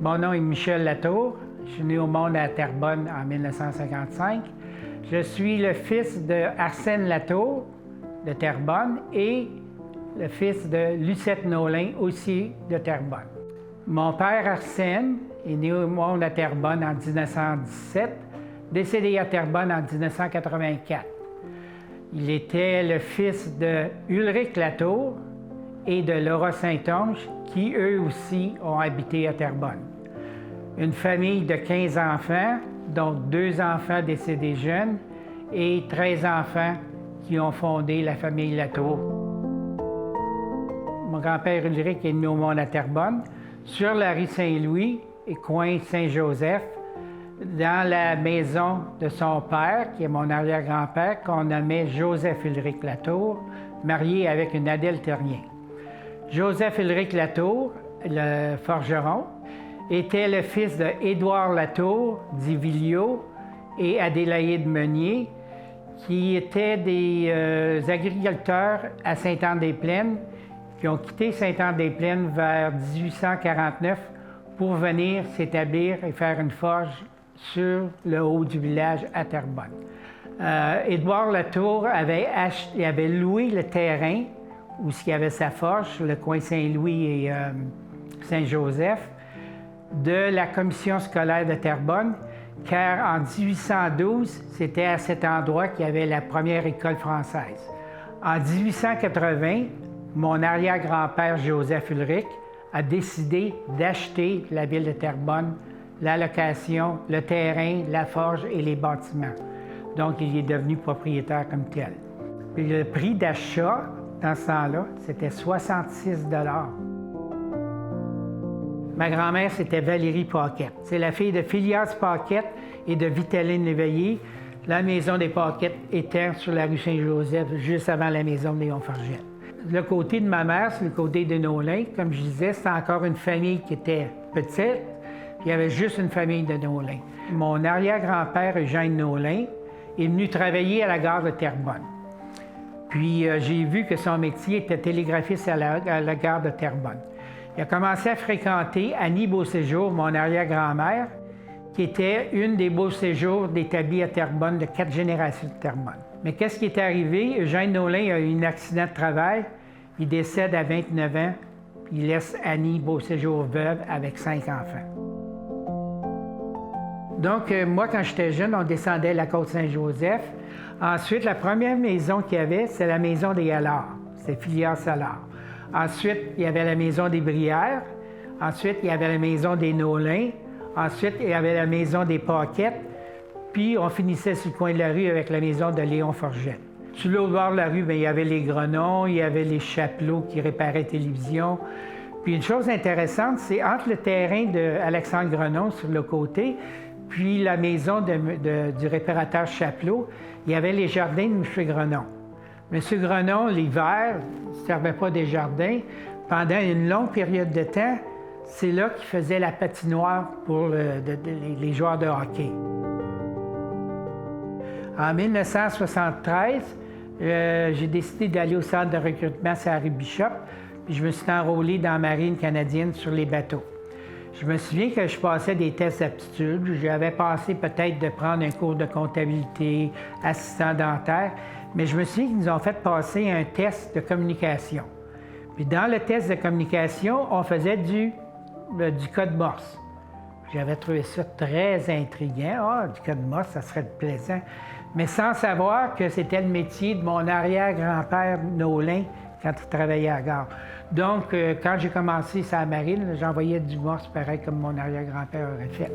Mon nom est Michel Latour. Je suis né au monde à Terrebonne en 1955. Je suis le fils de Arsène Latour de Terrebonne et le fils de Lucette Nolin, aussi de Terrebonne. Mon père Arsène est né au monde à Terrebonne en 1917, décédé à Terrebonne en 1984. Il était le fils de Ulrich Latour et de Laura Saint-Onge, qui eux aussi ont habité à Terrebonne. Une famille de 15 enfants, dont 2 enfants décédés jeunes et 13 enfants qui ont fondé la famille Latour. Mon grand-père Ulrich est né au monde à Terrebonne, sur la rue Saint-Louis et coin Saint-Joseph, dans la maison de son père, qui est mon arrière-grand-père, qu'on nommait Joseph Ulrich Latour, marié avec une Adèle Terrien. Joseph Ulrich Latour, le forgeron, était le fils de Édouard Latour, dit Villot, et Adélaïde Meunier, qui étaient des agriculteurs à Sainte-Anne-des-Plaines, qui ont quitté Sainte-Anne-des-Plaines vers 1849 pour venir s'établir et faire une forge sur le haut du village à Terrebonne. Édouard Latour avait loué le terrain où il y avait sa forge, sur le coin Saint-Louis et Saint-Joseph, de la commission scolaire de Terrebonne, car en 1812, c'était à cet endroit qu'il y avait la première école française. En 1880, mon arrière-grand-père Joseph Ulrich a décidé d'acheter la ville de Terrebonne, la location, le terrain, la forge et les bâtiments. Donc, il est devenu propriétaire comme tel. Puis le prix d'achat, dans ce temps-là, c'était 66 $. Ma grand-mère, c'était Valérie Paquette. C'est la fille de Phileas Paquette et de Vitaline Léveillé. La maison des Paquettes était sur la rue Saint-Joseph, juste avant la maison de Léon Forget. Le côté de ma mère, c'est le côté de Nolin. Comme je disais, c'était encore une famille qui était petite, puis il y avait juste une famille de Nolin. Mon arrière-grand-père, Eugène Nolin, est venu travailler à la gare de Terrebonne. Puis j'ai vu que son métier était télégraphiste à la gare de Terrebonne. Il a commencé à fréquenter Annie Beauséjour, mon arrière-grand-mère, qui était une des Beauséjours d'établis à Terrebonne, de 4 générations de Terrebonne. Mais qu'est-ce qui est arrivé? Eugène Nolin a eu un accident de travail. Il décède à 29 ans, puis il laisse Annie Beauséjour veuve avec 5 enfants. Donc, moi, quand j'étais jeune, on descendait la côte Saint-Joseph. Ensuite, la première maison qu'il y avait, c'est la maison des Allard. C'est Phileas Allard. Ensuite, il y avait la maison des Brières. Ensuite, il y avait la maison des Nolin. Ensuite, il y avait la maison des Paquettes. Puis, on finissait sur le coin de la rue avec la maison de Léon Forget. Sur l'autre bord de la rue, bien, il y avait les Grenon, il y avait les Chapelot qui réparaient télévision. Puis, une chose intéressante, c'est entre le terrain d'Alexandre Grenon sur le côté, puis la maison du réparateur Chapelot, il y avait les jardins de M. Grenon. M. Grenon, l'hiver, ne servait pas des jardins. Pendant une longue période de temps, c'est là qu'il faisait la patinoire pour les joueurs de hockey. En 1973, j'ai décidé d'aller au centre de recrutement à rue Bishop, puis je me suis enrôlé dans la marine canadienne sur les bateaux. Je me souviens que je passais des tests d'aptitude. J'avais pensé peut-être de prendre un cours de comptabilité, assistant dentaire, mais je me souviens qu'ils nous ont fait passer un test de communication. Puis dans le test de communication, on faisait du code Morse. J'avais trouvé ça très intriguant. Ah, du code Morse, ça serait plaisant. Mais sans savoir que c'était le métier de mon arrière-grand-père Nolin quand il travaillait à la gare. Donc, quand j'ai commencé sur la marine, j'envoyais du Morse pareil comme mon arrière-grand-père aurait fait.